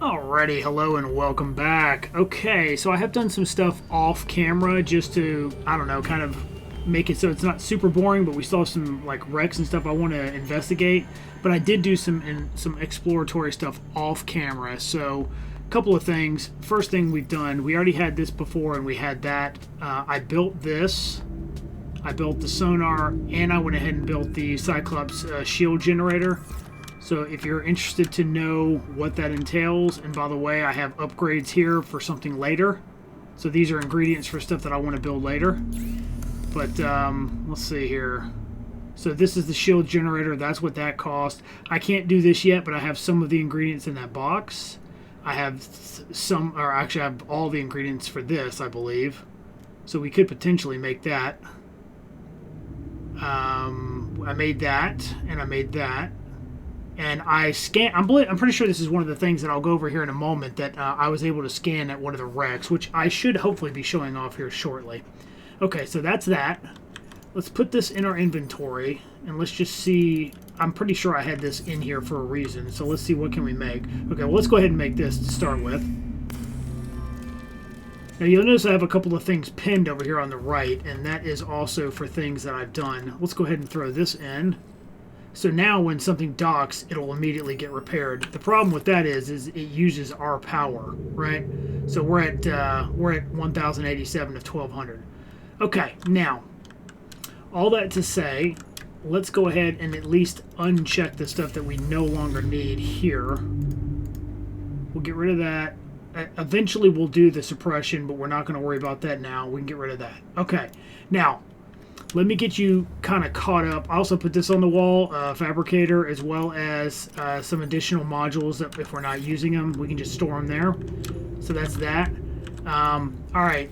Alrighty, hello and welcome back. Okay, so I have done some stuff off camera just to, I don't know, kind of make it so it's not super boring, but we still have some like wrecks and stuff I want to investigate. But I did do some exploratory stuff off camera. So, a couple of things. First thing we've done, we already had this before, and we had that. I built this. I built the sonar, and I went ahead and built the Cyclops shield generator. So if you're interested to know what that entails, and by the way, I have upgrades here for something later. So these are ingredients for stuff that I want to build later. But let's see here. So this is the shield generator. That's what that cost. I can't do this yet, but I have some of the ingredients in that box. I have some, or actually I have all the ingredients for this, I believe. So we could potentially make that. I made that, and I made that. And I scan. I'm pretty sure this is one of the things that I'll go over here in a moment that I was able to scan at one of the wrecks, which I should hopefully be showing off here shortly. Okay, so that's that. Let's put this in our inventory, and let's just see. I'm pretty sure I had this in here for a reason, so let's see what can we make. Okay, well, let's go ahead and make this to start with. Now, you'll notice I have a couple of things pinned over here on the right, and that is also for things that I've done. Let's go ahead and throw this in. So now when something docks, it'll immediately get repaired. The problem with that is it uses our power, right? So we're at 1087 of 1200. Okay, now, all that to say, let's go ahead and at least uncheck the stuff that we no longer need here. We'll get rid of that. Eventually we'll do the suppression, but we're not going to worry about that now. We can get rid of that. Okay, now, let me get you kind of caught up. I also put this on the wall, fabricator, as well as some additional modules that if we're not using them, we can just store them there. So that's that. All right.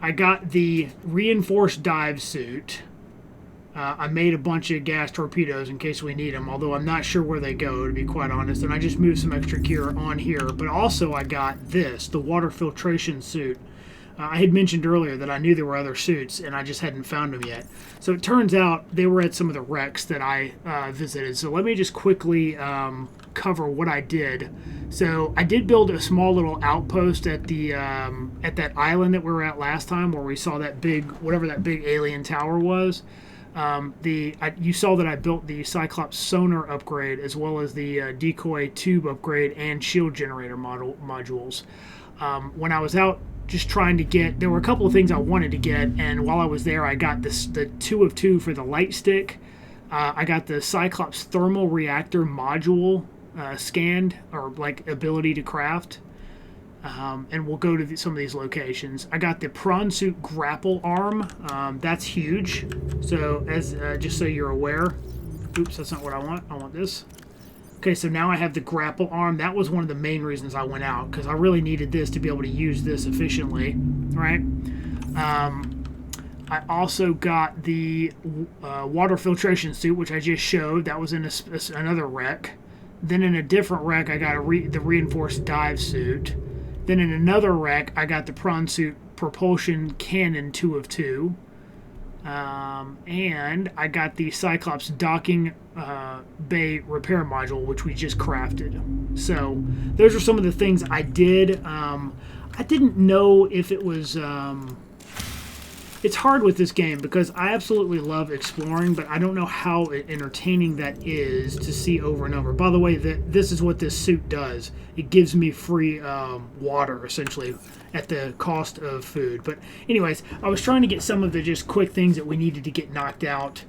I got the reinforced dive suit. I made a bunch of gas torpedoes in case we need them, although I'm not sure where they go, to be quite honest. And I just moved some extra gear on here. But also I got this, the water filtration suit. I had mentioned earlier that I knew there were other suits, and I just hadn't found them yet. So it turns out they were at some of the wrecks that I visited. So let me just quickly cover what I did. So I did build a small little outpost at the at that island that we were at last time, where we saw that big, whatever that big alien tower was. You saw that I built the Cyclops sonar upgrade, as well as the decoy tube upgrade and shield generator modules. When I was out just trying to get, there were a couple of things I wanted to get, and while I was there, I got the 2 of 2 for the light stick. I got the Cyclops thermal reactor module scanned, or like ability to craft, and we'll go to some of these locations. I got the prawn suit grapple arm. That's huge. So as just so you're aware, oops, that's not what I want. I want this. Okay, so now I have the grapple arm. That was one of the main reasons I went out, because I really needed this to be able to use this efficiently, right? I also got the water filtration suit, which I just showed. That was in another wreck. Then in a different wreck, I got the reinforced dive suit. Then in another wreck, I got the prawn suit propulsion cannon 2 of 2. And I got the Cyclops docking bay repair module, which we just crafted. So those are some of the things I did. I didn't know if it was... it's hard with this game because I absolutely love exploring, but I don't know how entertaining that is to see over and over. By the way, this is what this suit does. It gives me free water, essentially, at the cost of food. But anyways, I was trying to get some of the just quick things that we needed to get knocked out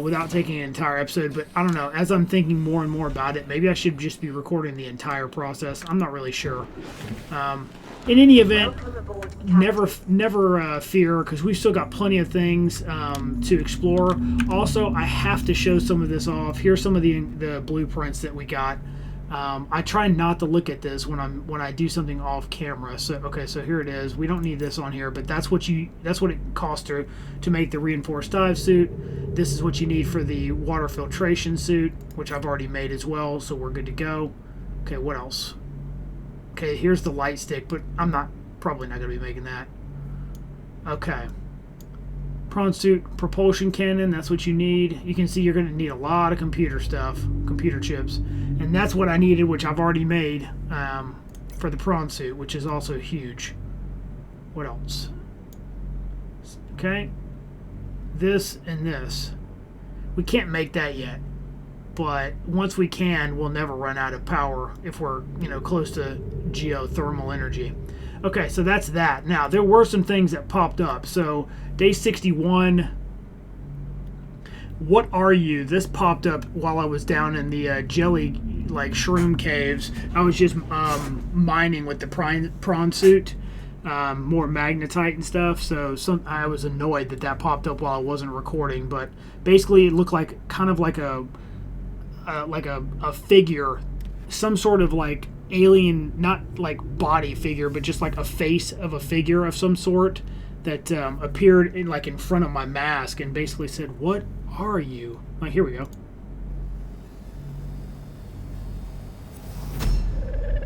without taking an entire episode. But I don't know, as I'm thinking more and more about it, maybe I should just be recording the entire process. I'm not really sure. In any event, never fear, because we've still got plenty of things to explore. Also, I have to show some of this off. Here's some of the blueprints that we got. I try not to look at this when I do something off camera. So okay, so here it is. We don't need this on here, but that's what it costs to make the reinforced dive suit. This is what you need for the water filtration suit, which I've already made as well, so we're good to go. Okay, what else? Okay, here's the light stick, but I'm probably not going to be making that. Okay. Prawn suit propulsion cannon, that's what you need. You can see you're going to need a lot of computer stuff, computer chips. And that's what I needed, which I've already made for the prawn suit, which is also huge. What else? Okay. This and this. We can't make that yet. But once we can, we'll never run out of power if we're, close to geothermal energy. Okay, so that's that. Now, there were some things that popped up. So, day 61, what are you? This popped up while I was down in the jelly, shroom caves. I was just mining with the prawn suit, more magnetite and stuff. So, I was annoyed that popped up while I wasn't recording. But basically, it looked like kind of like a figure, some sort of alien, not body figure, but just a face of a figure of some sort that appeared in front of my mask and basically said, "What are you?" Here we go.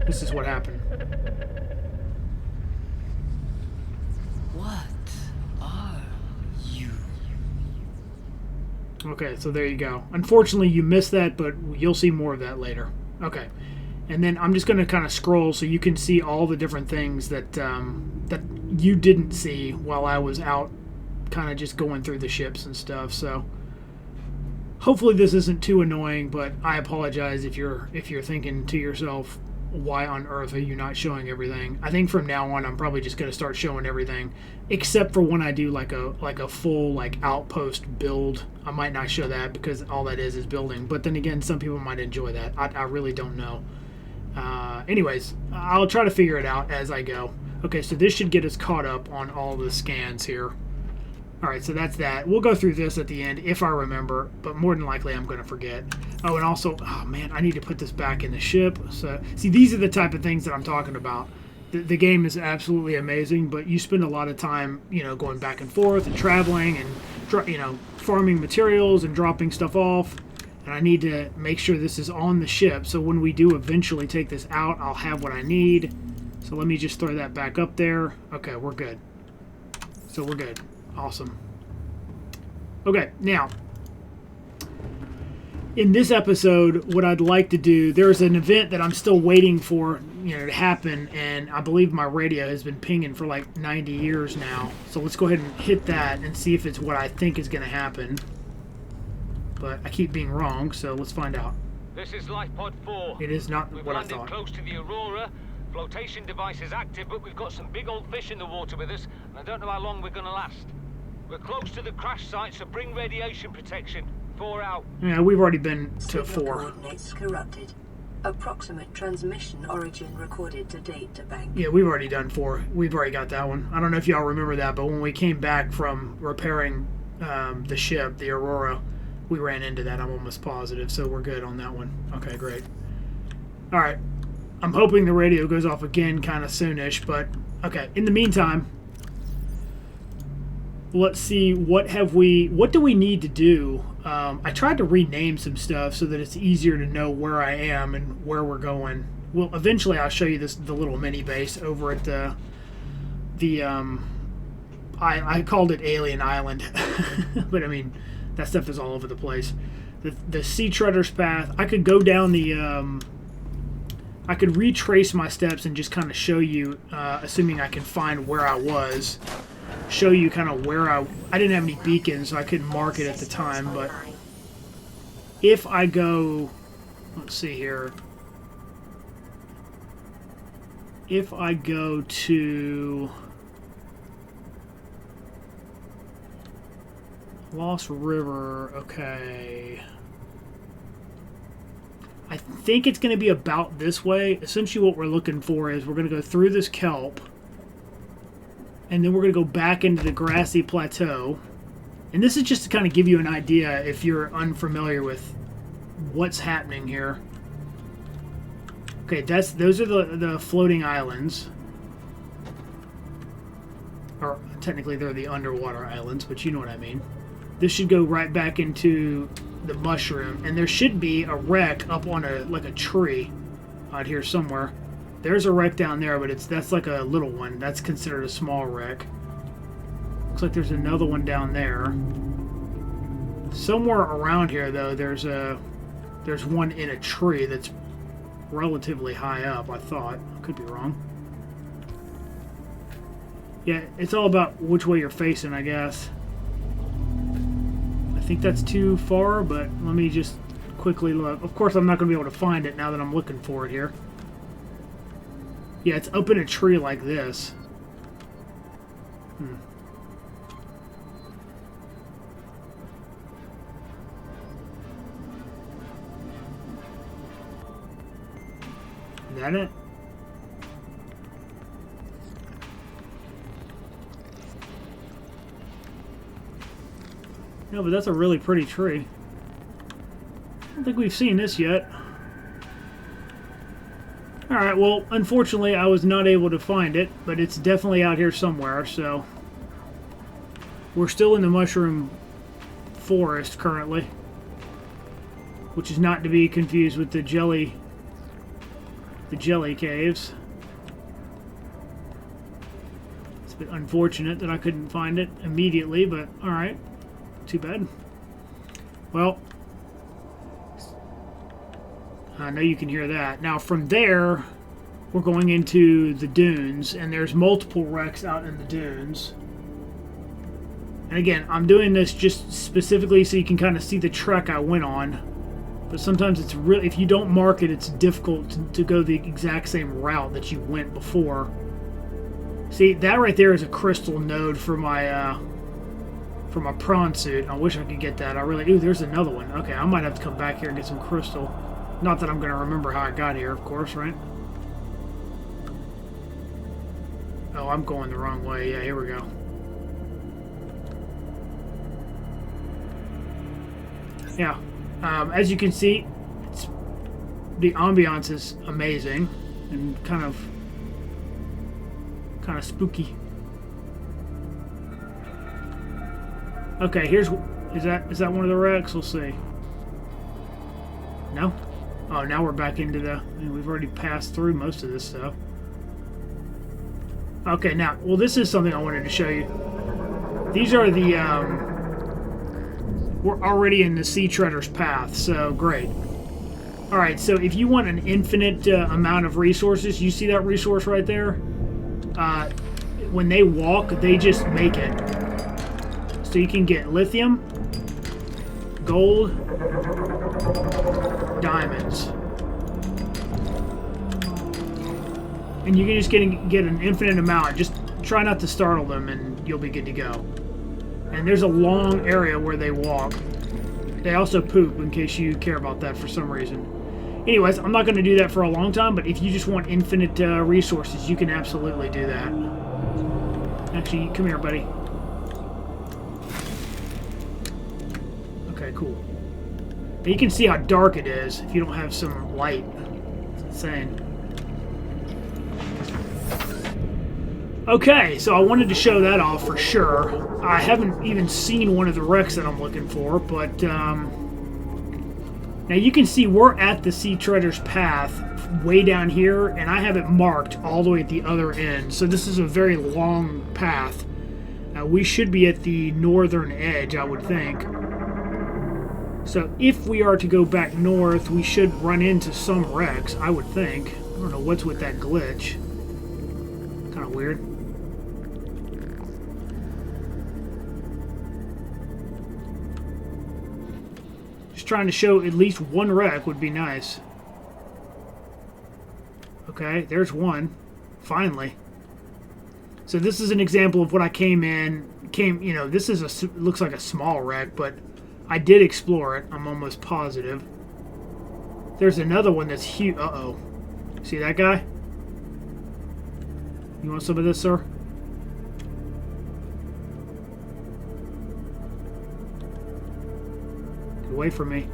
This is what happened. What are you? Okay, so there you go. Unfortunately, you missed that, but you'll see more of that later. Okay. And then I'm just going to kind of scroll so you can see all the different things that that you didn't see while I was out kind of just going through the ships and stuff. So hopefully this isn't too annoying, but I apologize if you're thinking to yourself, why on earth are you not showing everything? I think from now on I'm probably just going to start showing everything, except for when I do like a full outpost build. I might not show that because all that is building. But then again, some people might enjoy that. I really don't know. Anyways, I'll try to figure it out as I go. Okay, so this should get us caught up on all the scans here. Alright, so that's that. We'll go through this at the end if I remember, but more than likely I'm going to forget. Oh, and also, oh man, I need to put this back in the ship. So, see, these are the type of things that I'm talking about. The game is absolutely amazing, but you spend a lot of time, going back and forth and traveling and, farming materials and dropping stuff off. And I need to make sure this is on the ship, so when we do eventually take this out, I'll have what I need. So let me just throw that back up there. Okay, we're good. So we're good. Awesome. Okay, now, in this episode, what I'd like to do, there's an event that I'm still waiting for, to happen, and I believe my radio has been pinging for 90 years now. So let's go ahead and hit that and see if it's what I think is going to happen. But I keep being wrong, so let's find out. This is Life Pod 4. It is not We've what I landed thought. close to the Aurora. Flotation device is active, but we've got some big old fish in the water with us, and I don't know how long we're going to last. We're close to the crash site, so bring radiation protection. 4 out. Yeah, we've already been to 4. Coordinates corrupted. Approximate transmission origin recorded to data bank. Yeah, we've already done 4. We've already got that one. I don't know if y'all remember that, but when we came back from repairing the ship, the Aurora, we ran into that, I'm almost positive, so we're good on that one. Okay, great. Alright. I'm hoping the radio goes off again kind of soonish, but okay. In the meantime, let's see, what do we need to do? I tried to rename some stuff so that it's easier to know where I am and where we're going. Well, eventually I'll show you the little mini base over at I called it Alien Island, but I mean, that stuff is all over the place. The Sea Treader's Path. I could go down I could retrace my steps and just kind of show you, assuming I can find where I was, show you kind of where I didn't have any beacons, so I couldn't mark it at the time, but if I go, let's see here, if I go to Lost River, okay, I think it's going to be about this way. Essentially what we're looking for is we're going to go through this kelp, and then we're going to go back into the grassy plateau. And this is just to kind of give you an idea if you're unfamiliar with what's happening here. Okay, those are the floating islands. Or technically they're the underwater islands, but you know what I mean. This should go right back into the mushroom, and there should be a wreck up on a tree out here somewhere. There's a wreck down there, but that's like a little one. That's considered a small wreck. Looks like there's another one down there. Somewhere around here, though, there's one in a tree that's relatively high up, I thought. Could be wrong. Yeah, it's all about which way you're facing, I guess. I think that's too far, but let me just quickly look. Of course, I'm not going to be able to find it now that I'm looking for it here. Yeah, it's up in a tree like this. Is that it? No, but that's a really pretty tree. I don't think we've seen this yet. Alright, well, unfortunately I was not able to find it, but it's definitely out here somewhere, so... We're still in the mushroom forest currently. Which is not to be confused with the jelly caves. It's a bit unfortunate that I couldn't find it immediately, but alright. Too bad. Well, I know you can hear that. Now from there, we're going into the dunes, and there's multiple wrecks out in the dunes. And again, I'm doing this just specifically so you can kind of see the trek I went on. But sometimes it's really, if you don't mark it, it's difficult to go the exact same route that you went before. See, that right there is a crystal node for my prawn suit. I wish I could get that. I really... Ooh, there's another one. Okay, I might have to come back here and get some crystal. Not that I'm going to remember how I got here, of course, right? Oh, I'm going the wrong way. Yeah, here we go. Yeah. As you can see, the ambiance is amazing and kind of spooky. Okay, here's... Is that one of the wrecks? We'll see. No? Oh, now we're back into the... I mean, we've already passed through most of this stuff. Okay, now... Well, this is something I wanted to show you. These are the... We're already in the Sea Treader's path, so great. Alright, so if you want an infinite amount of resources, you see that resource right there? When they walk, they just make it. So you can get lithium, gold, diamonds. And you can just get an infinite amount. Just try not to startle them and you'll be good to go. And there's a long area where they walk. They also poop, in case you care about that for some reason. Anyways, I'm not going to do that for a long time, but if you just want infinite resources, you can absolutely do that. Actually, come here, buddy. Okay, cool. And you can see how dark it is if you don't have some light. It's insane. Okay, so I wanted to show that off for sure. I haven't even seen one of the wrecks that I'm looking for, but now you can see we're at the Sea Treader's path way down here, and I have it marked all the way at the other end. So this is a very long path. We should be at the northern edge, I would think. So if we are to go back north, we should run into some wrecks, I would think. I don't know what's with that glitch. Kind of weird. Just trying to show at least one wreck would be nice. Okay, there's one. Finally. So this is an example of what I you know, this is looks like a small wreck, but I did explore it. I'm almost positive. There's another one that's huge. Uh-oh. See that guy? You want some of this, sir? Get away from me.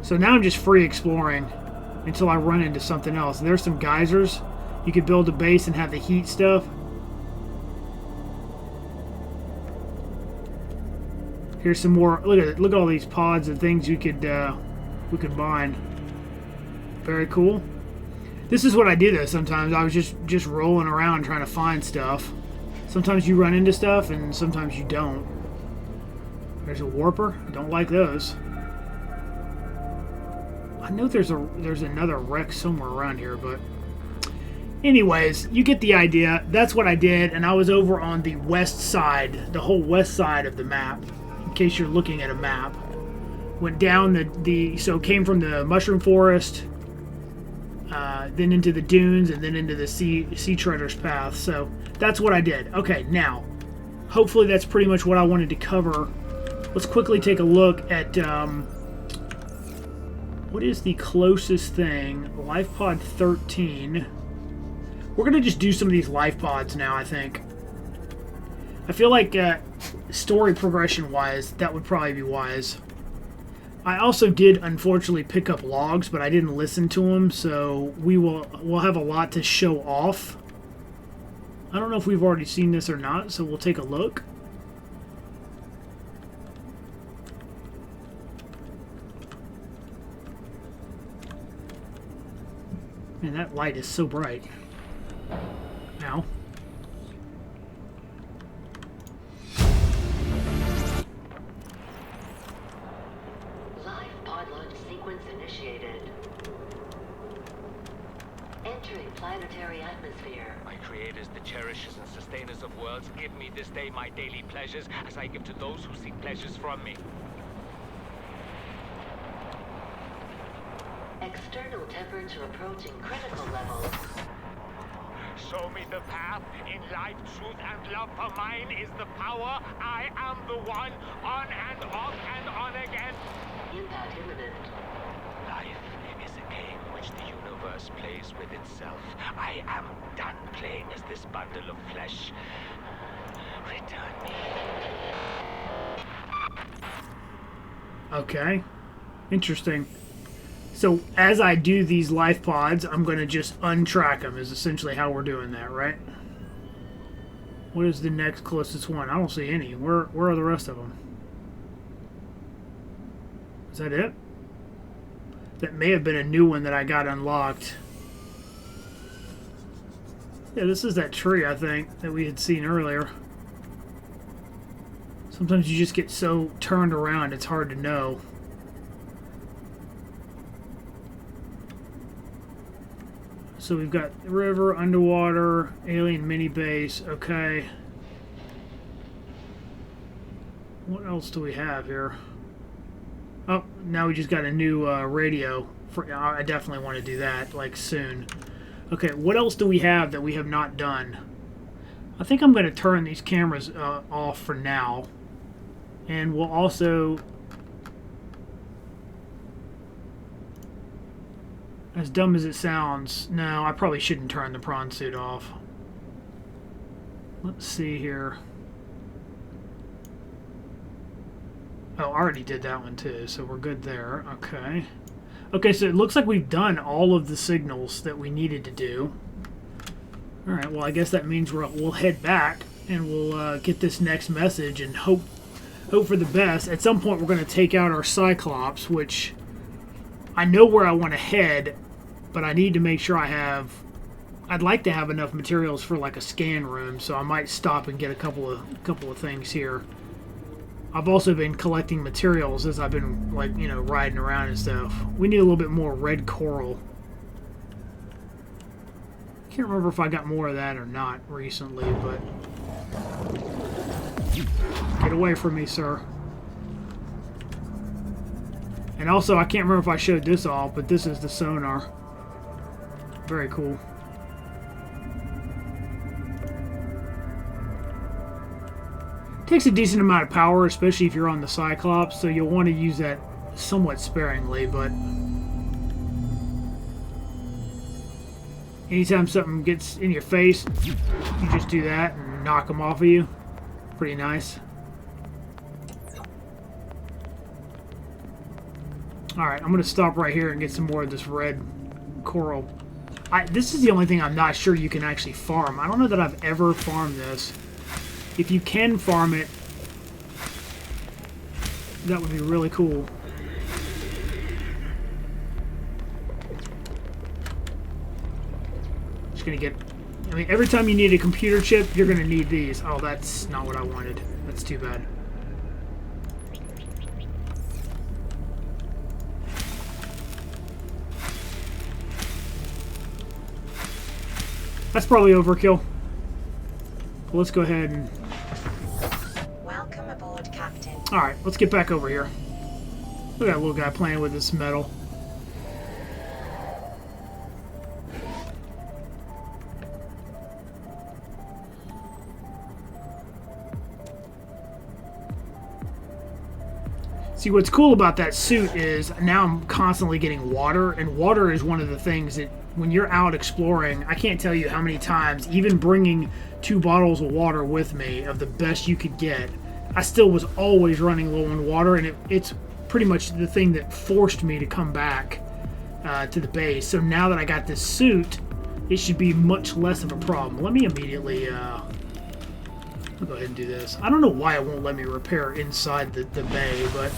So now I'm just free exploring until I run into something else. There's some geysers. You could build a base and have the heat stuff. Here's some more. Look at it. Look at all these pods and things we could mine. Very cool. This is what I do though sometimes. I was just rolling around trying to find stuff. Sometimes you run into stuff and sometimes you don't. There's a warper. Don't like those. I know there's another wreck somewhere around here, but anyways, you get the idea. That's what I did, and I was over on the west side, the whole west side of the map, in case you're looking at a map. Went down so came from the mushroom forest, then into the dunes, and then into the sea treader's path. So that's what I did. Okay, now, hopefully that's pretty much what I wanted to cover. Let's quickly take a look at what is the closest thing. Life pod 13. We're going to just do some of these life pods now, I think. I feel like story progression-wise, that would probably be wise. I also did, unfortunately, pick up logs, but I didn't listen to them, so we'll have a lot to show off. I don't know if we've already seen this or not, so we'll take a look. Man, that light is so bright. Now. Live pod launch sequence initiated. Entering planetary atmosphere. My creators, the cherishers and sustainers of worlds, give me this day my daily pleasures as I give to those who seek pleasures from me. External temperature approaching critical levels. Show me the path. In life, truth, and love for mine is the power. I am the one. On and off and on again. Impact imminent. Life is a game which the universe plays with itself. I am done playing as this bundle of flesh. Return me. Okay. Interesting. So as I do these life pods, I'm going to just untrack them is essentially how we're doing that, right? What is the next closest one? I don't see any. Where are the rest of them? Is that it? That may have been a new one that I got unlocked. Yeah, this is that tree, I think, that we had seen earlier. Sometimes you just get so turned around, it's hard to know. So we've got river, underwater, alien mini base. Okay. What else do we have here? Oh, now we just got a new radio. I definitely want to do that, like, soon. Okay, what else do we have that we have not done? I think I'm going to turn these cameras off for now. And we'll also... As dumb as it sounds, no, I probably shouldn't turn the prawn suit off. Let's see here. Oh, I already did that one too, so we're good there. Okay. Okay, so it looks like we've done all of the signals that we needed to do. Alright, well, I guess that means we'll head back and we'll get this next message and hope for the best. At some point, we're going to take out our Cyclops, which I know where I want to head, but I need to make sure I'd like to have enough materials for like a scan room, so I might stop and get a couple of things here. I've also been collecting materials as I've been, like, you know, riding around and stuff. We need a little bit more red coral. Can't remember if I got more of that or not recently, but get away from me, sir. And also, I can't remember if I showed this off, but this is the sonar. Very cool. Takes a decent amount of power, especially if you're on the Cyclops, so you'll want to use that somewhat sparingly, but anytime something gets in your face, you just do that and knock them off of you. Pretty nice. Alright, I'm going to stop right here and get some more of this red coral. This is the only thing I'm not sure you can actually farm. I don't know that I've ever farmed this. If you can farm it, that would be really cool. going to get... I mean, every time you need a computer chip, you're going to need these. Oh, that's not what I wanted. That's too bad. That's probably overkill. But let's go ahead and... Welcome aboard, Captain. Alright, let's get back over here. Look at that little guy playing with this metal. See, what's cool about that suit is now I'm constantly getting water, and water is one of the things that when you're out exploring, I can't tell you how many times, even bringing 2 bottles of water with me of the best you could get, I still was always running low on water, and it's pretty much the thing that forced me to come back to the base. So now that I got this suit, it should be much less of a problem. Let me immediately... I'll go ahead and do this. I don't know why it won't let me repair inside the bay, but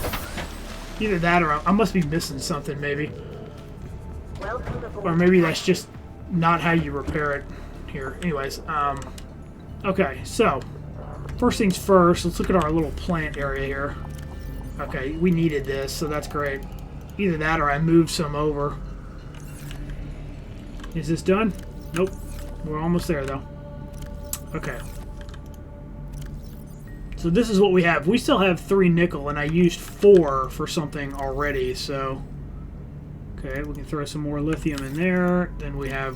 either that or I must be missing something, maybe. Welcome aboard. Or maybe that's just not how you repair it here. Anyways, okay, so first things first, let's look at our little plant area here. Okay, we needed this, so that's great. Either that or I moved some over. Is this done? Nope. We're almost there, though. Okay. So this is what we have. We still have 3 nickel, and I used 4 for something already, so... Okay, we can throw some more lithium in there. Then we have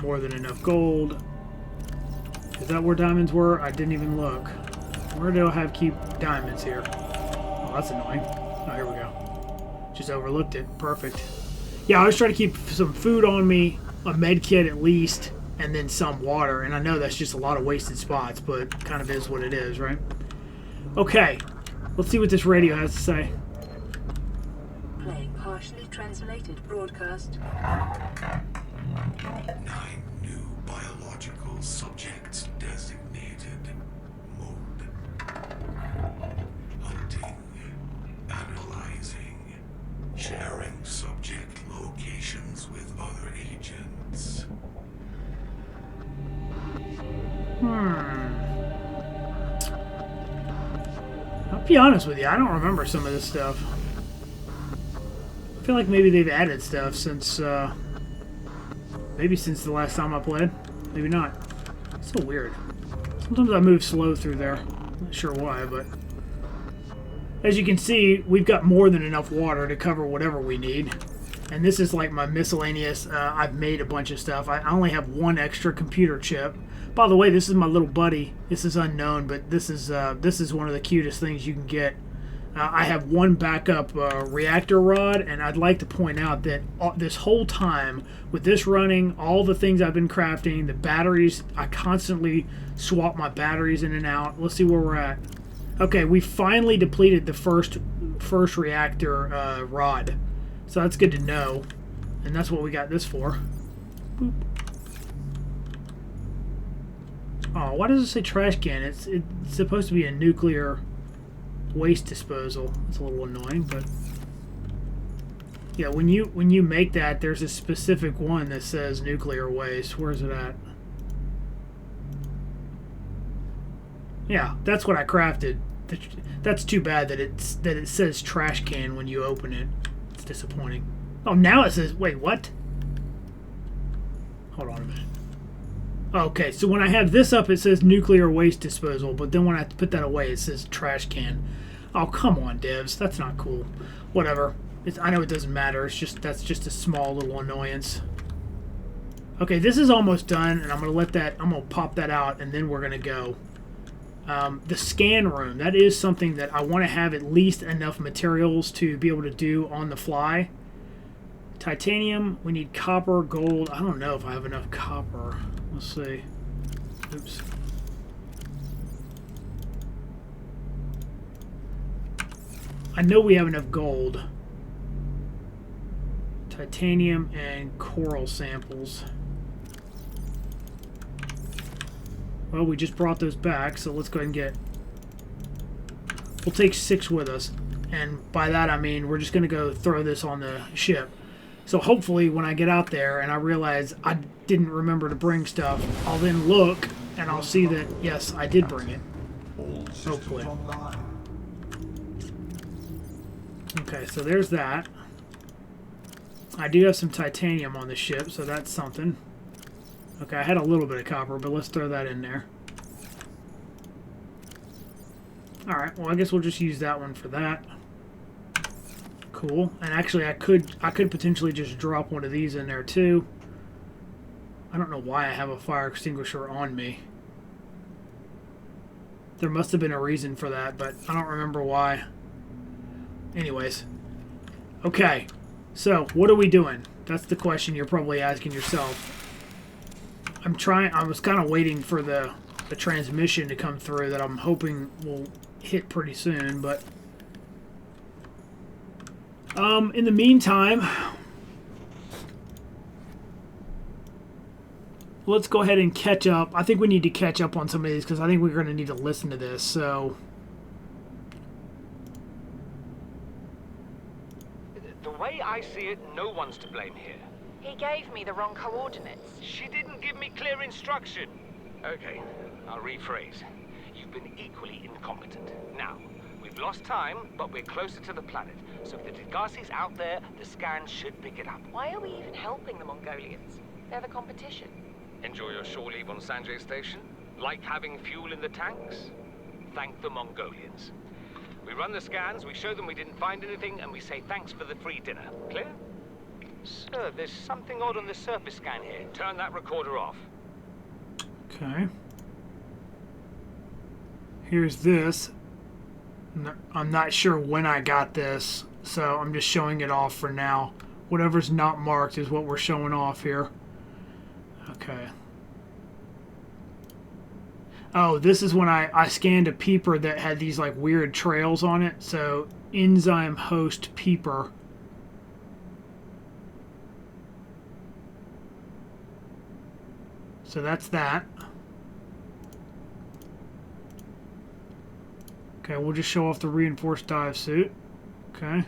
more than enough gold. Is that where diamonds were? I didn't even look. Where do I keep diamonds here? Oh, that's annoying. Oh, here we go. Just overlooked it. Perfect. Yeah, I always try to keep some food on me, a med kit at least, and then some water. And I know that's just a lot of wasted spots, but kind of is what it is, right? Okay, let's see what this radio has to say. Playing partially translated broadcast. 9 new biological subjects designated. Mode. Hunting. Analyzing. Sharing subject locations with other agents. I'll be honest with you, I don't remember some of this stuff. I feel like maybe they've added stuff since, maybe since the last time I played. Maybe not. It's so weird. Sometimes I move slow through there. Not sure why, but... As you can see, we've got more than enough water to cover whatever we need. And this is like my miscellaneous, I've made a bunch of stuff. I only have 1 extra computer chip. By the way, this is my little buddy. This is unknown, but this is one of the cutest things you can get. I have 1 backup reactor rod, and I'd like to point out that this whole time, with this running, all the things I've been crafting, the batteries, I constantly swap my batteries in and out. Let's see where we're at. Okay, we finally depleted the first reactor rod. So that's good to know. And that's what we got this for. Boop. Oh, why does it say trash can? It's supposed to be a nuclear waste disposal. It's a little annoying, but yeah, when you make that, there's a specific one that says nuclear waste. Where's it at? Yeah, that's what I crafted. That's too bad that it says trash can when you open it. It's disappointing. Oh, now it says, wait, what? Hold on a minute. Okay, so when I have this up, it says nuclear waste disposal, but then when I put that away, it says trash can. Oh, come on, devs. That's not cool. Whatever. I know it doesn't matter. That's just a small little annoyance. Okay, this is almost done, and I'm gonna pop that out, and then we're gonna go. The scan room, that is something that I want to have at least enough materials to be able to do on the fly. Titanium, we need copper, gold. I don't know if I have enough copper. Let's see. Oops. I know we have enough gold. Titanium and coral samples. Well, we just brought those back, so let's go ahead and get... We'll take 6 with us. And by that I mean we're just going to go throw this on the ship. So hopefully when I get out there and I realize I didn't remember to bring stuff, I'll then look and I'll see that, yes, I did bring it. All systems Hopefully. online. Okay, so there's that. I do have some titanium on the ship, so that's something. Okay, I had a little bit of copper, but let's throw that in there. Alright, well I guess we'll just use that one for that. Cool. And actually I could potentially just drop one of these in there too. I don't know why I have a fire extinguisher on me. There must have been a reason for that, but I don't remember why. Anyways. Okay. So, what are we doing? That's the question you're probably asking yourself. I was kind of waiting for the transmission to come through that I'm hoping will hit pretty soon, but in the meantime, let's go ahead and catch up. I think we need to catch up on some of these because I think we're going to need to listen to this, so The way I see it, no one's to blame here. He gave me the wrong coordinates. She didn't give me clear instruction. Okay, I'll rephrase. You've been equally incompetent. Now, we've lost time, but we're closer to the planet. So if the Degassi's out there, the scans should pick it up. Why are we even helping the Mongolians? They're the competition. Enjoy your shore leave on Sanjay Station? Like having fuel in the tanks? Thank the Mongolians. We run the scans, we show them we didn't find anything, and we say thanks for the free dinner. Clear? Sir, there's something odd on the surface scan here. Turn that recorder off. okay. Here's this. I'm not sure when I got this, so I'm just showing it off for now. Whatever's not marked is what we're showing off here. Okay. Oh, this is when I scanned a peeper that had these like weird trails on it. So, enzyme host peeper. So that's that. Okay, we'll just show off the reinforced dive suit. Okay.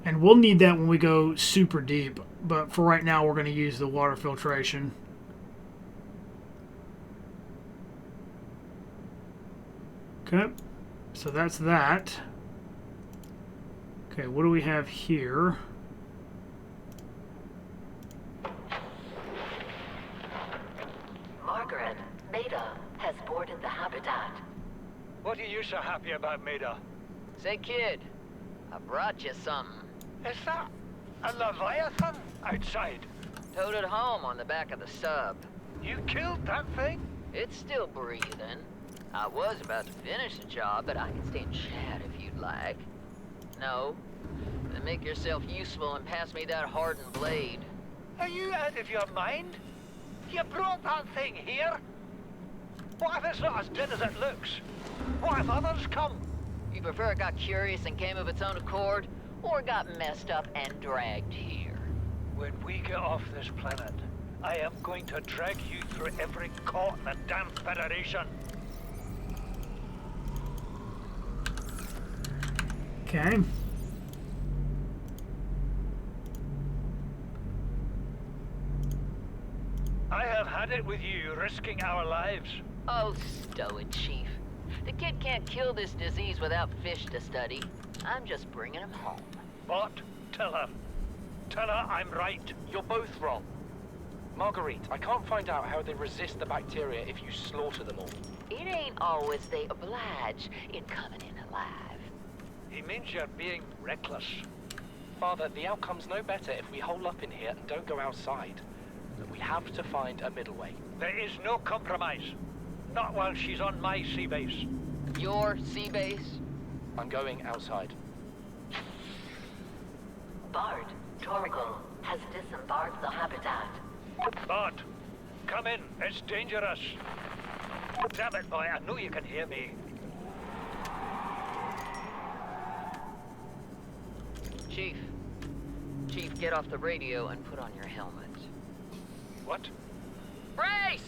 And we'll need that when we go super deep. But for right now, we're going to use the water filtration. Okay. So that's that. Okay, what do we have here? Margaret, Maida has boarded the habitat. What are you so happy about, Maida? Say, kid, I brought you something. Is that a Leviathan outside? Towed it home on the back of the sub. You killed that thing? It's still breathing. I was about to finish the job, but I can stay and chat if you'd like. No? Then make yourself useful and pass me that hardened blade. Are you out of your mind? You brought that thing here? What if it's not as dead as it looks? What if others come? You prefer it got curious and came of its own accord, or got messed up and dragged here? When we get off this planet, I am going to drag you through every court in the damn Federation. Okay. I have had it with you, risking our lives. Oh, stow it, Chief. The kid can't kill this disease without fish to study. I'm just bringing him home. What? Tell her. Tell her I'm right. You're both wrong. Marguerite, I can't find out how they resist the bacteria if you slaughter them all. It ain't always they oblige in coming in alive. He means you're being reckless. Father, the outcome's no better if we hole up in here and don't go outside. But we have to find a middle way. There is no compromise. Not while she's on my sea base. Your sea base? I'm going outside. Bart, Torgal has disembarked the habitat. Bart, come in. It's dangerous. Damn it, boy. I know you can hear me. Chief, get off the radio and put on your helmet. What? Brace!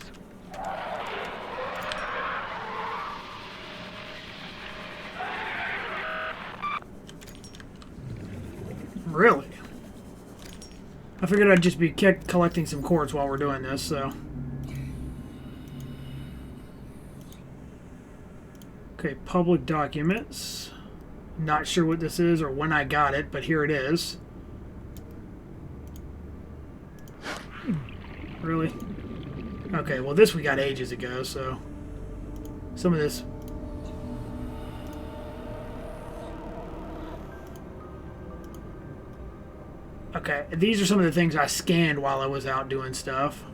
Really? I figured I'd just be collecting some quartz while we're doing this, so... Okay, public documents. Not sure what this is or when I got it, but here it is. Really? Okay, well this we got ages ago, so... Some of this... Okay, these are some of the things I scanned while I was out doing stuff.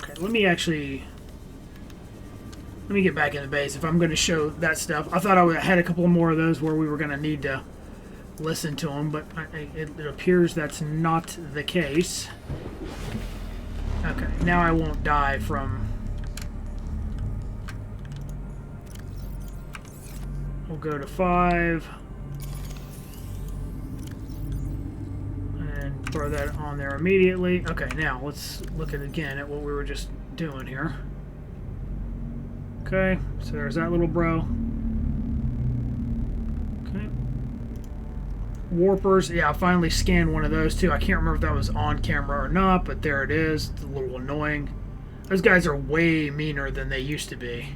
Okay, let me get back in the base if I'm going to show that stuff. I thought I had a couple more of those where we were going to need to listen to them, but it appears that's not the case. Okay, now I won't die from... We'll go to 5 and throw that on there immediately. Okay, now let's look again at what we were just doing here. Okay, so there's that little bro. Okay. Warpers, yeah, I finally scanned one of those too. I can't remember if that was on camera or not, but there it is. It's a little annoying. Those guys are way meaner than they used to be.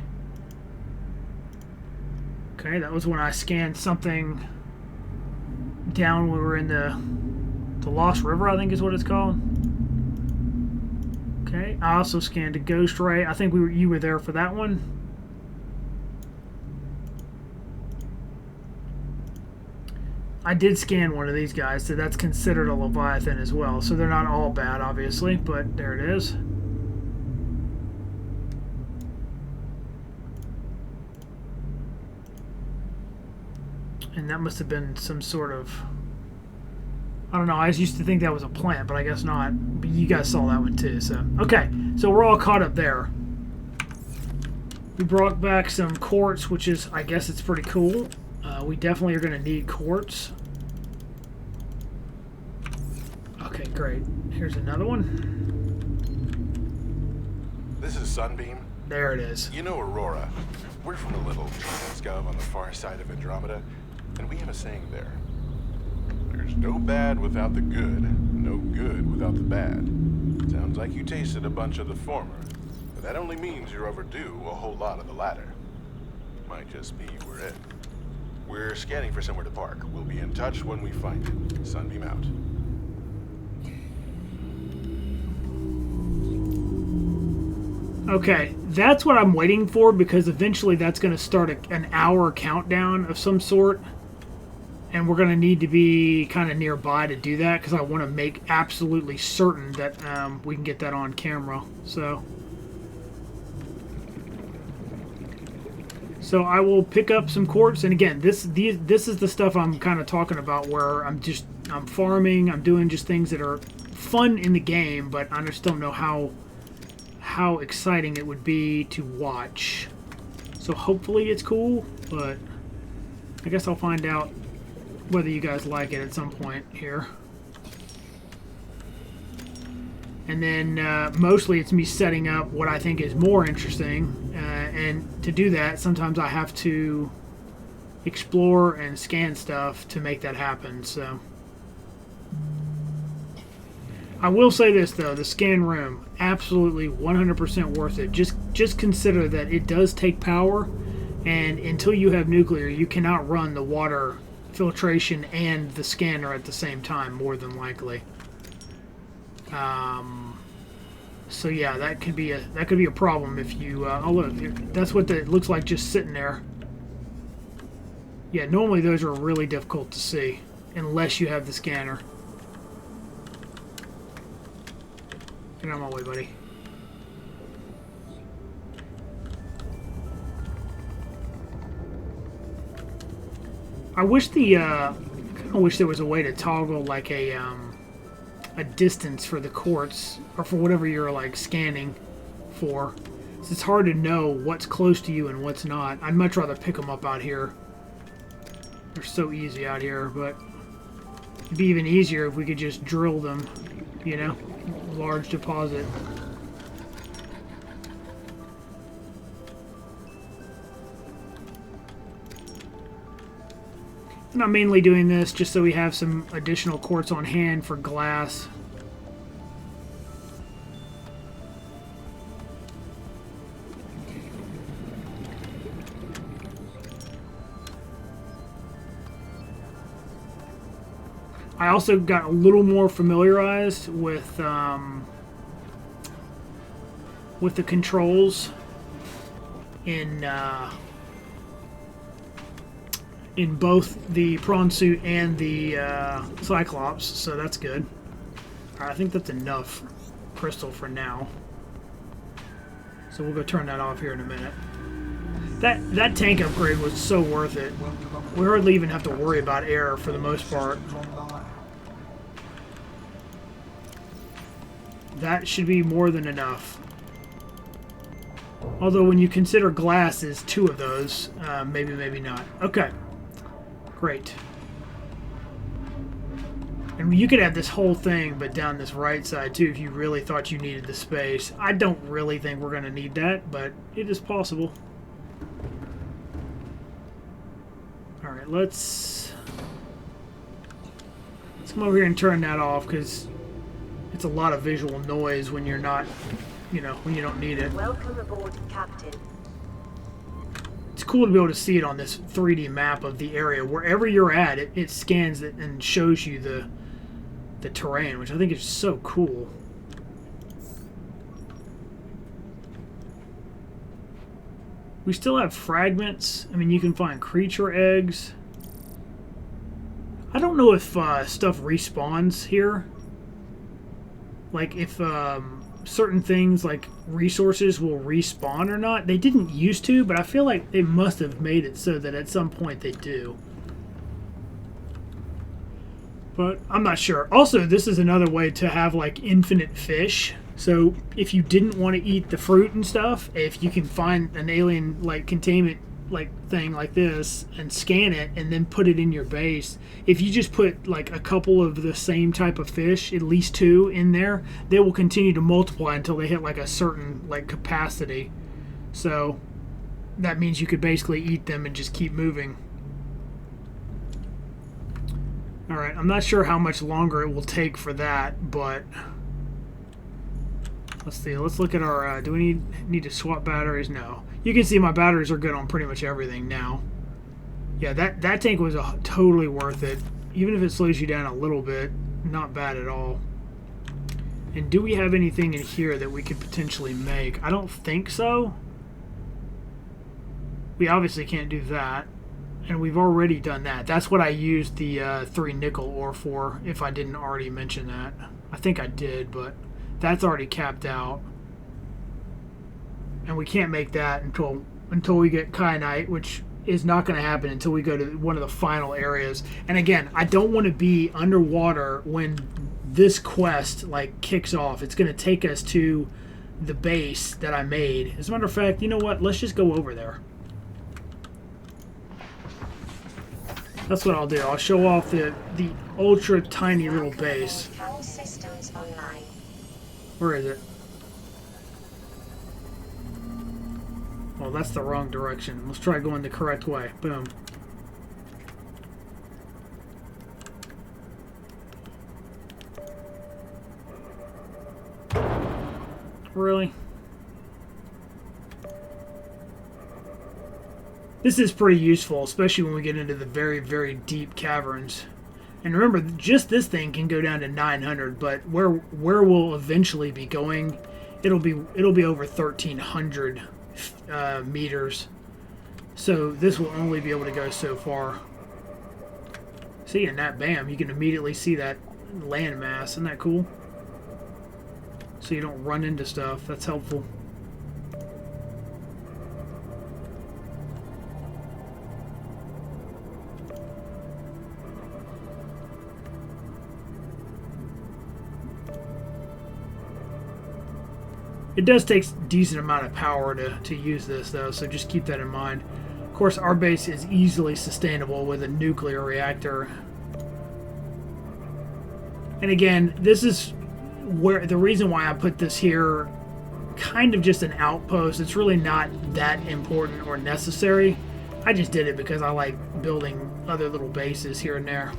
Okay, that was when I scanned something down when we were in the Lost River, I think is what it's called. Okay, I also scanned a ghost ray. I think you were there for that one. I did scan one of these guys, so that's considered a Leviathan as well. So they're not all bad, obviously, but there it is. And that must have been some sort of... I don't know, I used to think that was a plant, but I guess not. But you guys saw that one too, so... Okay, so we're all caught up there. We brought back some quartz, which is, I guess it's pretty cool. We definitely are going to need quartz. Okay, great. Here's another one. This is Sunbeam. There it is. You know Aurora. We're from a little scum on the far side of Andromeda, and we have a saying there. There's no bad without the good, no good without the bad. Sounds like you tasted a bunch of the former, but that only means you're overdue a whole lot of the latter. Might just be we're it. We're scanning for somewhere to park. We'll be in touch when we find it. Sunbeam out. Okay, that's what I'm waiting for, because eventually that's going to start an hour countdown of some sort. And we're going to need to be kind of nearby to do that, because I want to make absolutely certain that we can get that on camera. So I will pick up some quartz, and again, this is the stuff I'm kind of talking about, where I'm farming, I'm doing just things that are fun in the game, but I just don't know how exciting it would be to watch. So hopefully it's cool, but I guess I'll find out whether you guys like it at some point here. And then mostly it's me setting up what I think is more interesting, and to do that sometimes I have to explore and scan stuff to make that happen. So I will say this though, the scan room, absolutely 100% worth it. Just consider that it does take power, and until you have nuclear you cannot run the water filtration and the scanner at the same time, more than likely. So yeah, that could be a problem if you. Oh look, that's what it looks like just sitting there. Yeah, normally those are really difficult to see unless you have the scanner. Get out of my way, buddy. I wish I wish there was a way to toggle like a distance for the quartz, or for whatever you're like scanning for. It's hard to know what's close to you and what's not. I'd much rather pick them up out here. They're so easy out here, but it'd be even easier if we could just drill them, you know, large deposit. And I'm mainly doing this just so we have some additional quartz on hand for glass. I also got a little more familiarized with the controls in both the prawn suit and the Cyclops, so that's good. All right, I think that's enough crystal for now. So we'll go turn that off here in a minute. That tank upgrade was so worth it. We hardly even have to worry about air for the most part. That should be more than enough. Although when you consider glass is 2 of those, maybe not. Okay. Great. And you could have this whole thing, but down this right side too, if you really thought you needed the space. I don't really think we're going to need that, but it is possible. Alright, let's come over here and turn that off, because it's a lot of visual noise when you're not, when you don't need it. Welcome aboard, Captain. It's cool to be able to see it on this 3D map of the area. Wherever you're at, it scans it and shows you the terrain, which I think is so cool. We still have fragments. I mean, you can find creature eggs. I don't know if stuff respawns here. Like, if certain things, like resources, will respawn or not. They didn't used to, but I feel like they must have made it so that at some point they do. But I'm not sure. Also, this is another way to have, like, infinite fish. So if you didn't want to eat the fruit and stuff, if you can find an alien, like, containment thing like this and scan it and then put it in your base, if you just put like a couple of the same type of fish, at least 2 in there, they will continue to multiply until they hit like a certain capacity. So that means you could basically eat them and just keep moving. Alright, I'm not sure how much longer it will take for that, but let's see. Let's look at our do we need to swap batteries? No. You can see my batteries are good on pretty much everything now. Yeah, that tank was totally worth it. Even if it slows you down a little bit, not bad at all. And do we have anything in here that we could potentially make? I don't think so. We obviously can't do that. And we've already done that. That's what I used the 3 nickel ore for, if I didn't already mention that. I think I did, but that's already capped out. And we can't make that until we get kyanite, which is not going to happen until we go to one of the final areas. And again, I don't want to be underwater when this quest kicks off. It's going to take us to the base that I made. As a matter of fact, you know what? Let's just go over there. That's what I'll do. I'll show off the ultra tiny little base. Where is it? Well, that's the wrong direction. Let's try going the correct way. Boom. Really? This is pretty useful, especially when we get into the very, very deep caverns. And remember, just this thing can go down to 900, but where we'll eventually be going, it'll be over 1,300 meters. So this will only be able to go so far. See, and that, bam, you can immediately see that landmass. Isn't that cool? So you don't run into stuff. That's helpful. It does take a decent amount of power to use this, though, so just keep that in mind. Of course, our base is easily sustainable with a nuclear reactor. And again, this is where the reason why I put this here, kind of just an outpost. It's really not that important or necessary. I just did it because I like building other little bases here and there.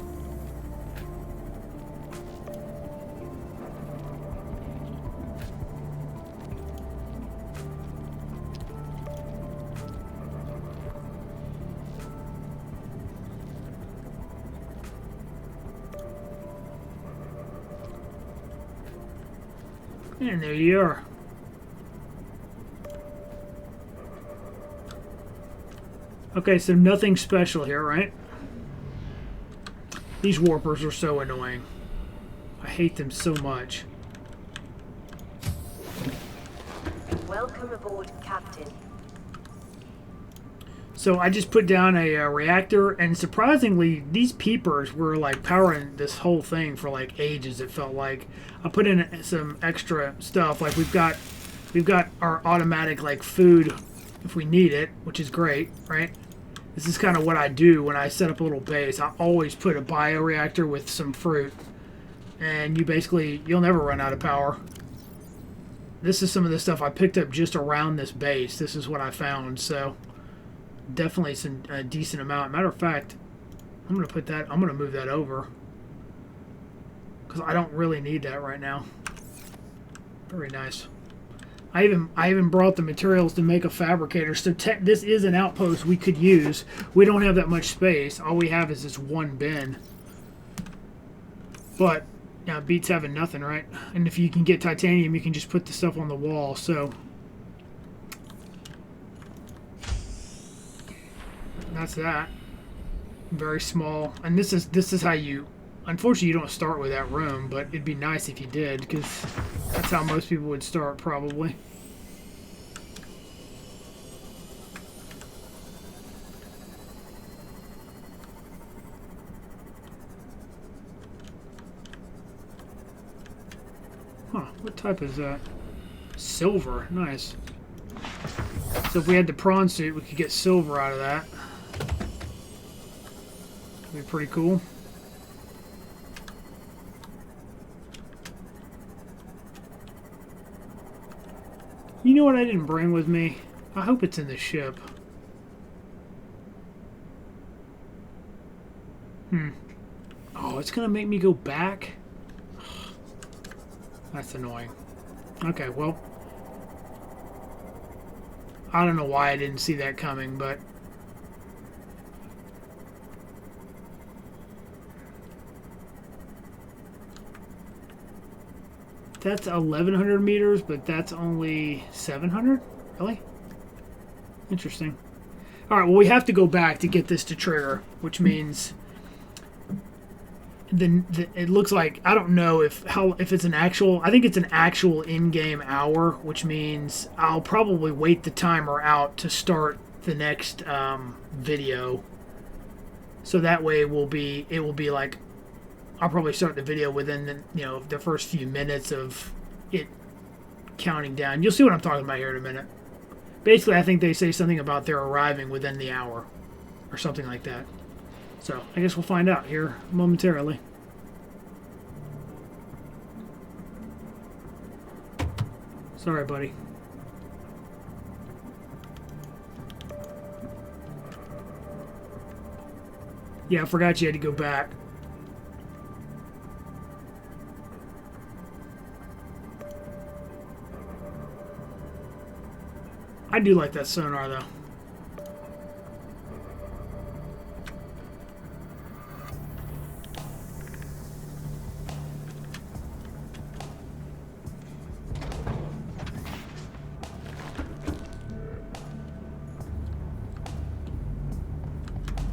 And there you are. Okay, so nothing special here, right? These warpers are so annoying. I hate them so much. Welcome aboard, Captain. So I just put down a reactor, and surprisingly, these peepers were like powering this whole thing for like ages. It felt like I put in some extra stuff. Like we've got our automatic like food if we need it, which is great, right? This is kind of what I do when I set up a little base. I always put a bioreactor with some fruit, and you'll never run out of power. This is some of the stuff I picked up just around this base. This is what I found, so definitely a decent amount. Matter of fact, I'm gonna move that over because I don't really need that right now. Very nice. I even brought the materials to make a fabricator. So this is an outpost we could use. We don't have that much space. All we have is this one bin. But yeah, beats having nothing, right? And if you can get titanium, you can just put the stuff on the wall. So that's that. Very small. And this is how you. Unfortunately, you don't start with that room, but it'd be nice if you did, because that's how most people would start, probably. Huh, what type is that? Silver, nice. So if we had the prawn suit, we could get silver out of that. That'd be pretty cool. You know what I didn't bring with me? I hope it's in the ship. Oh, it's gonna make me go back? That's annoying. Okay, well, I don't know why I didn't see that coming, but that's 1,100 meters, but that's only 700? Really? Interesting. Alright, well, we have to go back to get this to trigger, which means it looks like, I don't know if it's an actual, I think it's an actual in-game hour, which means I'll probably wait the timer out to start the next video. So that way it will be like, I'll probably start the video within the first few minutes of it counting down. You'll see what I'm talking about here in a minute. Basically, I think they say something about they're arriving within the hour or something like that. So I guess we'll find out here momentarily. Sorry, buddy. Yeah, I forgot you had to go back. I do like that sonar, though.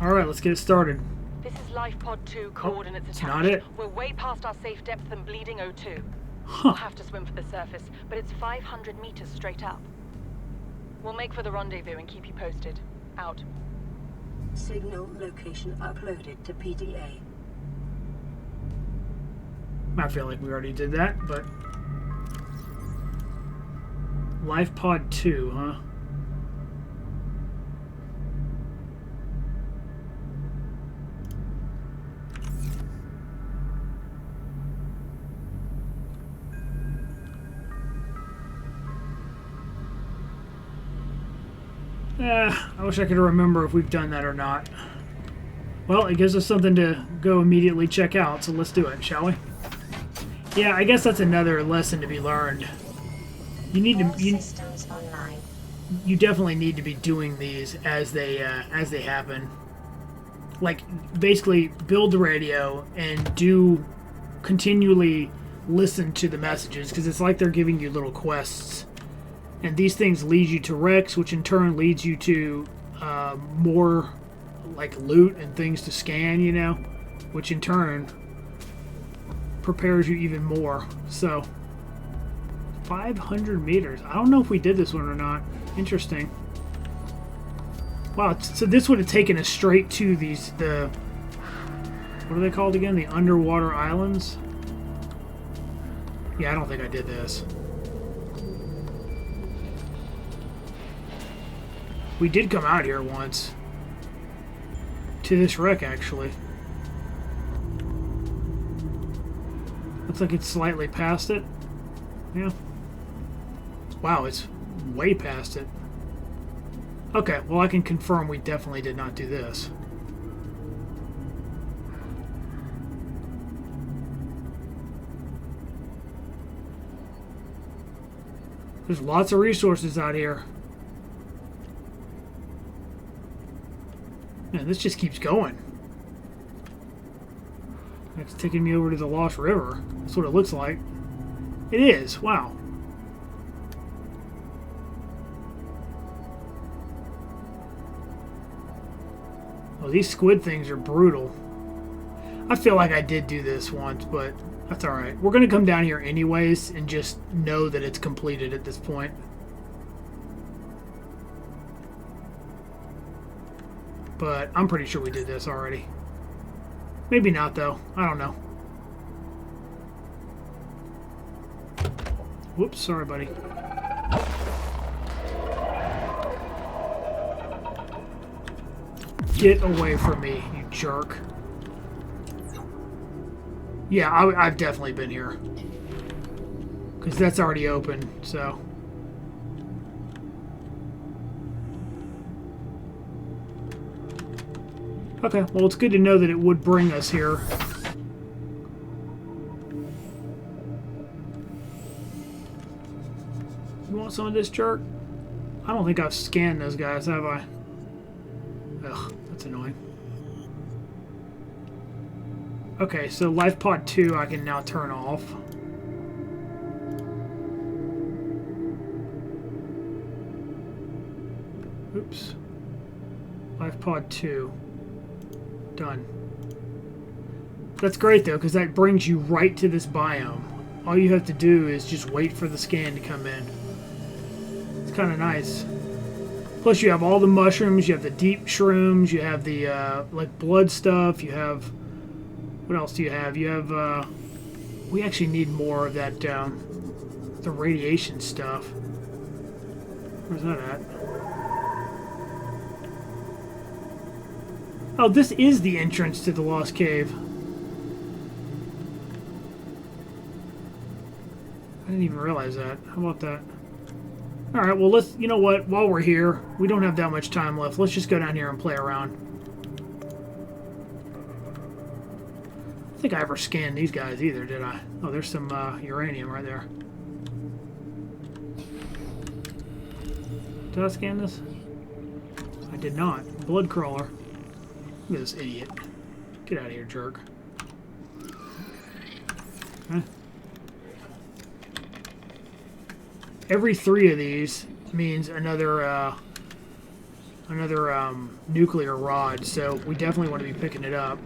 Alright, let's get it started. This is Life Pod 2, coordinates attached. Not it. We're way past our safe depth and bleeding O2. Huh. We'll have to swim for the surface, but it's 500 meters straight up. We'll make for the rendezvous and keep you posted. Out. Signal location uploaded to PDA. I feel like we already did that, but... Life Pod 2, huh? I wish I could remember if we've done that or not. Well, it gives us something to go immediately check out, so let's do it, shall we? Yeah, I guess that's another lesson to be learned. You need to... You definitely need to be doing these as they happen. Like, basically, build the radio and do continually listen to the messages, because it's like they're giving you little quests. And these things lead you to wrecks, which in turn leads you to more, like, loot and things to scan, you know? Which in turn prepares you even more. So, 500 meters. I don't know if we did this one or not. Interesting. Wow, so this would have taken us straight to these, what are they called again? The underwater islands? Yeah, I don't think I did this. We did come out here once. To this wreck, actually. Looks like it's slightly past it. Yeah. Wow, it's way past it. Okay, well I can confirm we definitely did not do this. There's lots of resources out here. Man, this just keeps going. It's taking me over to the Lost River. That's what it looks like. It is. Wow. Oh, these squid things are brutal. I feel like I did do this once, but that's alright. We're going to come down here anyways and just know that it's completed at this point. But I'm pretty sure we did this already. Maybe not, though. I don't know. Whoops, sorry, buddy. Get away from me, you jerk. Yeah, I've definitely been here. Because that's already open, so... Okay, well, it's good to know that it would bring us here. You want some of this, jerk? I don't think I've scanned those guys, have I? Ugh, that's annoying. Okay, so life pod 2 I can now turn off. Oops. Life pod 2. Done. That's great though, because that brings you right to this biome. All you have to do is just wait for the scan to come in. It's kind of nice. Plus you have all the mushrooms, you have the deep shrooms, you have the like blood stuff, you have... What else do you have? You have, we actually need more of that, the radiation stuff. Where's that at? Oh, this is the entrance to the Lost Cave. I didn't even realize that. How about that? Alright, well, let's, you know what? While we're here, we don't have that much time left. Let's just go down here and play around. I don't think I ever scanned these guys either, did I? Oh, there's some uranium right there. Did I scan this? I did not. Blood crawler. Look at this idiot. Get out of here, jerk. Huh? Every 3 of these means another nuclear rod, so we definitely want to be picking it up.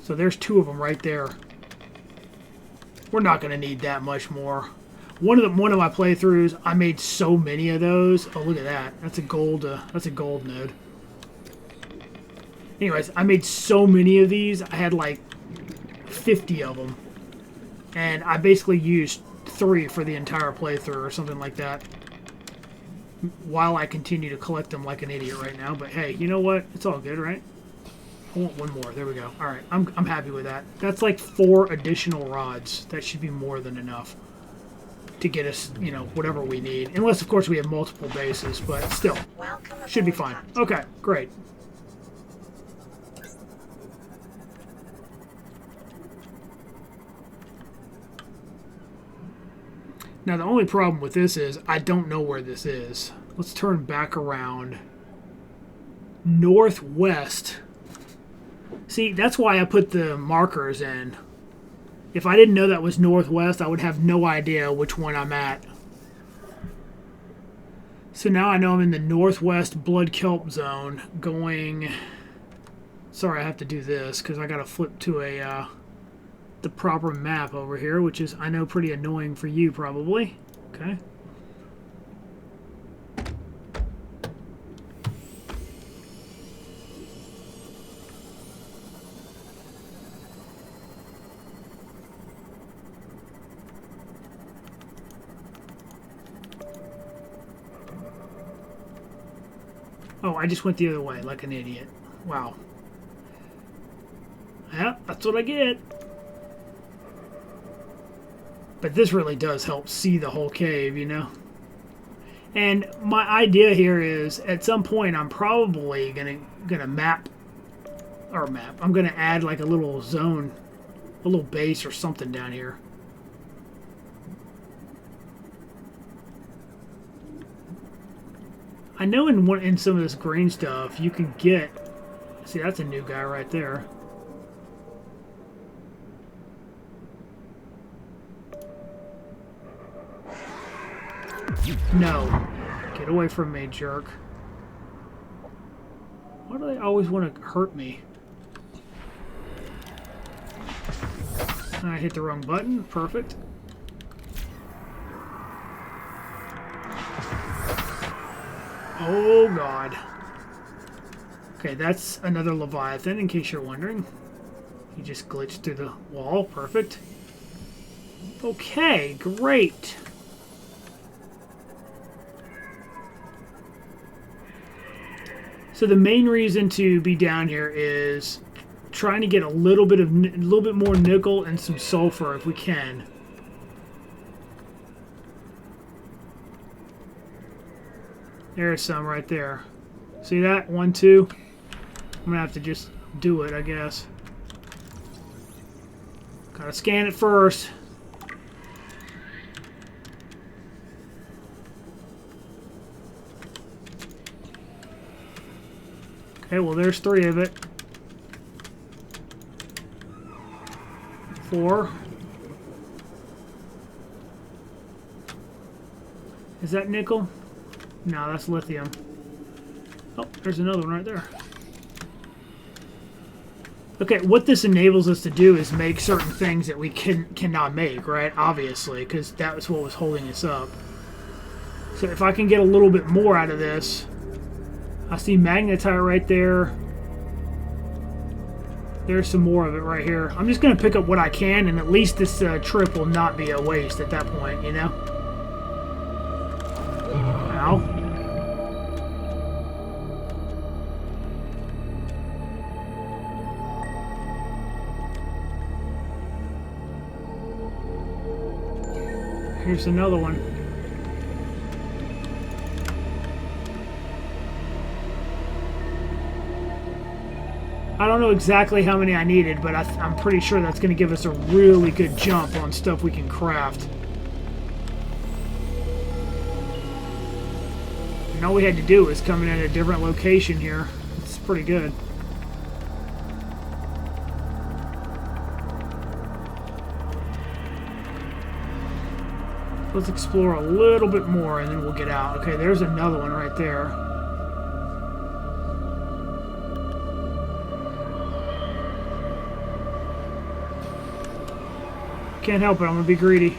So there's 2 of them right there. We're not going to need that much more. One of my playthroughs, I made so many of those. Oh, look at that. That's a gold node. Anyways, I made so many of these. I had like 50 of them. And I basically used 3 for the entire playthrough or something like that. While I continue to collect them like an idiot right now. But hey, you know what? It's all good, right? I want one more. There we go. Alright, I'm happy with that. That's like 4 additional rods. That should be more than enough to get us, you know, whatever we need. Unless, of course, we have multiple bases. But still, should be fine. Okay, great. Now, the only problem with this is I don't know where this is. Let's turn back around. Northwest. See, that's why I put the markers in. If I didn't know that was northwest, I would have no idea which one I'm at. So now I know I'm in the northwest blood kelp zone going... Sorry, I have to do this because I got to flip to a the proper map over here, which is, I know, pretty annoying for you probably. Okay. Oh, I just went the other way like an idiot. Wow. Yeah, that's what I get. But this really does help see the whole cave, you know? And my idea here is, at some point, I'm probably gonna map. I'm gonna add like a little zone, a little base or something down here. I know in some of this green stuff you can get. See, that's a new guy right there. No. Get away from me, jerk. Why do they always want to hurt me? I hit the wrong button. Perfect. Oh, God. Okay, that's another Leviathan, in case you're wondering. He just glitched through the wall. Perfect. Okay, great. So the main reason to be down here is trying to get a little bit more nickel and some sulfur if we can. There's some right there. See that? 1, 2. I'm gonna have to just do it, I guess. Gotta scan it first. Okay, well, there's 3 of it. 4. Is that nickel? No, that's lithium. Oh, there's another one right there. Okay, what this enables us to do is make certain things that we cannot make, right? Obviously, because that was what was holding us up. So if I can get a little bit more out of this... I see magnetite right there. There's some more of it right here. I'm just going to pick up what I can, and at least this trip will not be a waste at that point, you know? Ow. Here's another one. I don't know exactly how many I needed, but I'm pretty sure that's going to give us a really good jump on stuff we can craft. And all we had to do was come in at a different location here. It's pretty good. Let's explore a little bit more and then we'll get out. Okay, there's another one right there. Can't help it, I'm gonna be greedy.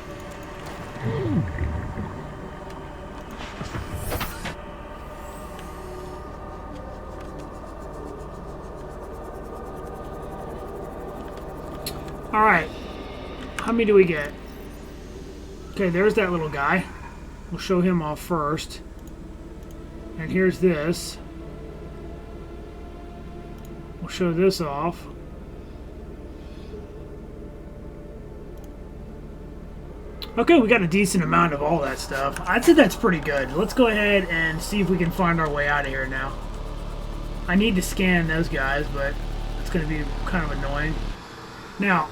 Alright. How many do we get? Okay, there's that little guy. We'll show him off first. And here's this. We'll show this off. Okay, we got a decent amount of all that stuff. I'd say that's pretty good. Let's go ahead and see if we can find our way out of here now. I need to scan those guys, but it's going to be kind of annoying. Now,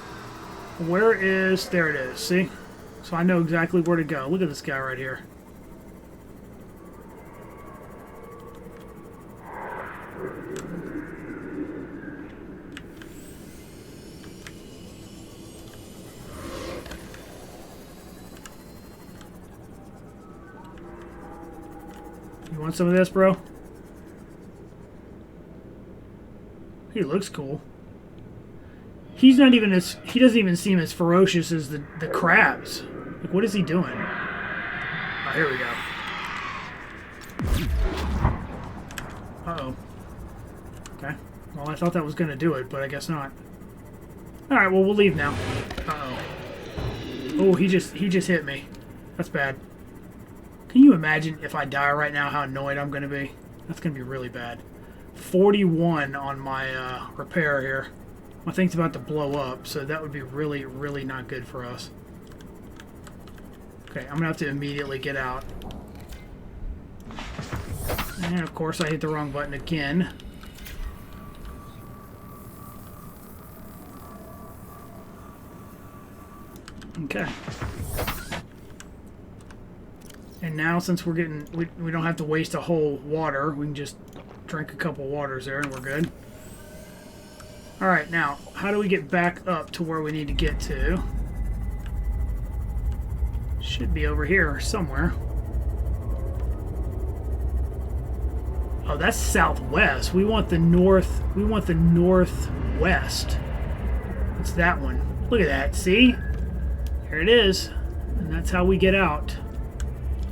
where is... There it is, see? So I know exactly where to go. Look at this guy right here. You want some of this, bro? He looks cool. He's not even as... He doesn't even seem as ferocious as the crabs. Like, what is he doing? Oh, here we go. Uh-oh. Okay. Well, I thought that was going to do it, but I guess not. Alright, well, we'll leave now. Uh-oh. Oh, he just hit me. That's bad. Can you imagine if I die right now how annoyed I'm going to be? That's going to be really bad. 41 on my repair here. My thing's about to blow up, so that would be really, really not good for us. Okay, I'm going to have to immediately get out. And, of course, I hit the wrong button again. Okay. And now, since we're getting... We don't have to waste a whole water. We can just drink a couple waters there, and we're good. Alright, now, how do we get back up to where we need to get to? Should be over here somewhere. Oh, that's southwest. We want the north. We want the northwest. It's that one. Look at that. See? Here it is. And that's how we get out.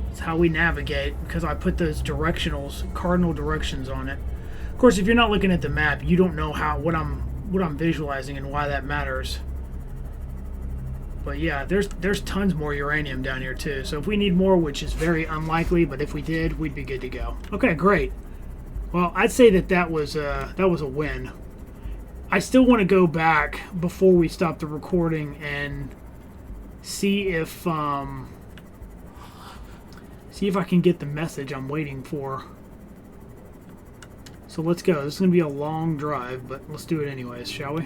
That's how we navigate, because I put those directionals, cardinal directions on it. Of course, if you're not looking at the map, you don't know what I'm visualizing and why that matters. But yeah, there's tons more uranium down here too. So if we need more, which is very unlikely, but if we did, we'd be good to go. Okay, great. Well, I'd say that was a win. I still want to go back before we stop the recording and see if I can get the message I'm waiting for. So let's go. This is going to be a long drive, but let's do it anyways, shall we?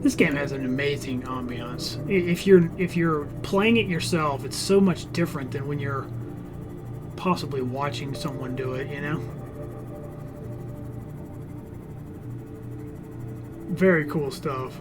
This game has an amazing ambiance. If you're playing it yourself, it's so much different than when you're possibly watching someone do it, you know? Very cool stuff.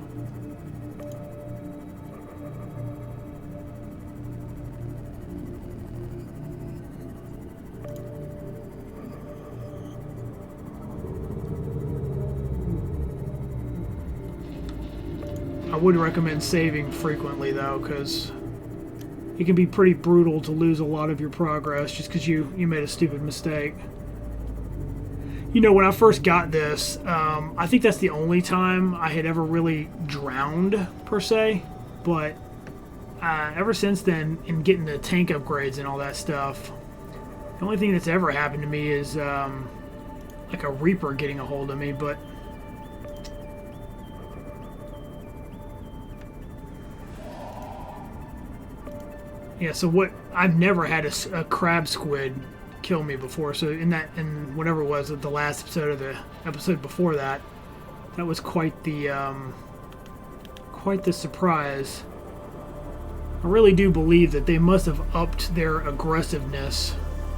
I would recommend saving frequently, though, because it can be pretty brutal to lose a lot of your progress just because you made a stupid mistake. You know, when I first got this, I think that's the only time I had ever really drowned, per se. But ever since then, in getting the tank upgrades and all that stuff, the only thing that's ever happened to me is like a Reaper getting a hold of me, but... Yeah, so I've never had a crab squid kill me before. So in whatever it was, the last episode or the episode before that, that was quite the surprise. I really do believe that they must have upped their aggressiveness.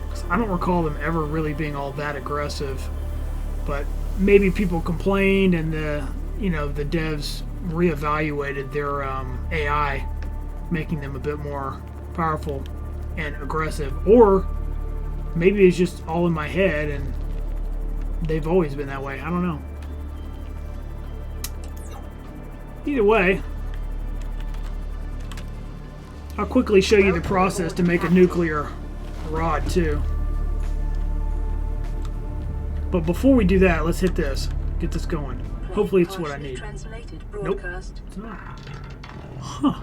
'Cause I don't recall them ever really being all that aggressive. But maybe people complained and the devs reevaluated their AI, making them a bit more powerful and aggressive, or maybe it's just all in my head and they've always been that way. I don't know. Either way, I'll quickly show you the process to make a nuclear rod too. But before we do that, let's hit this. Get this going. Hopefully it's what I need. Nope. It's not. Huh.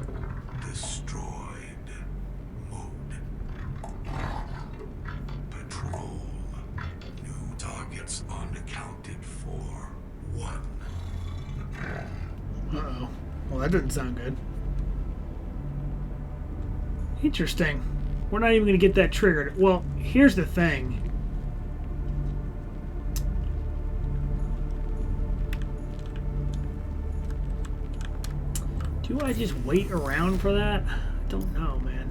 Uh-oh. Well, that doesn't sound good. Interesting. We're not even going to get that triggered. Well, here's the thing. Do I just wait around for that? I don't know, man.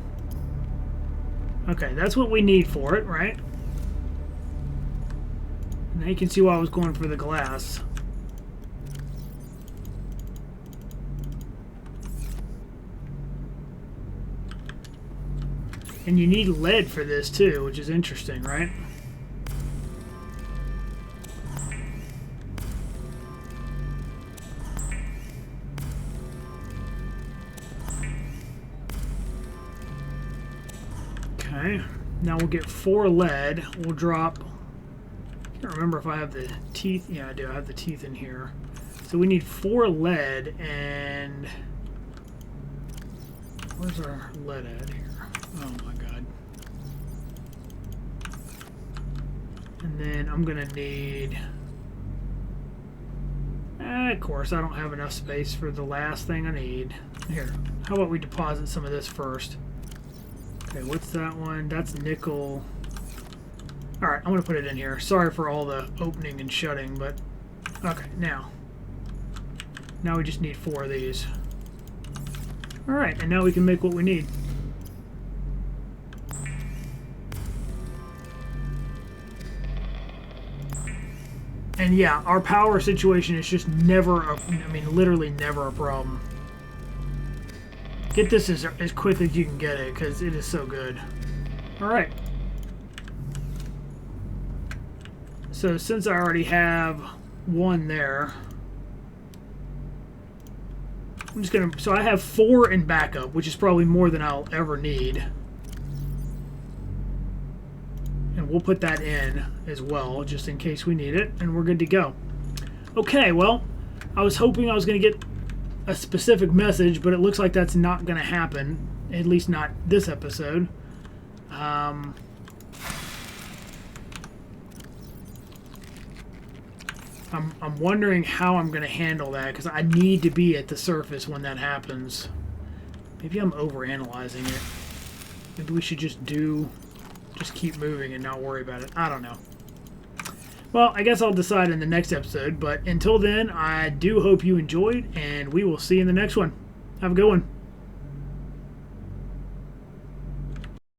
Okay, that's what we need for it, right? Now you can see why I was going for the glass. And you need lead for this too, which is interesting, right? Okay, now we'll get 4 lead. We'll drop... I can't remember if I have the teeth. Yeah, I do. I have the teeth in here. So we need 4 lead, and... Where's our lead at here? Oh my god. And then I'm gonna need... of course, I don't have enough space for the last thing I need. Here, how about we deposit some of this first? Okay, what's that one? That's nickel. Alright, I'm going to put it in here. Sorry for all the opening and shutting, but... Okay, now. Now we just need 4 of these. Alright, and now we can make what we need. And yeah, our power situation is just never, I mean, literally never a problem. Get this as quickly as you can get it, because it is so good. Alright. So since I already have 1 there, I'm just going to... So I have 4 in backup, which is probably more than I'll ever need. And we'll put that in as well, just in case we need it, and we're good to go. Okay, well, I was hoping I was going to get a specific message, but it looks like that's not going to happen, at least not this episode. I'm wondering how I'm going to handle that, because I need to be at the surface when that happens. Maybe I'm overanalyzing it. Maybe we should just keep moving and not worry about it. I don't know. Well, I guess I'll decide in the next episode, but until then, I do hope you enjoyed, and we will see you in the next one. Have a good one.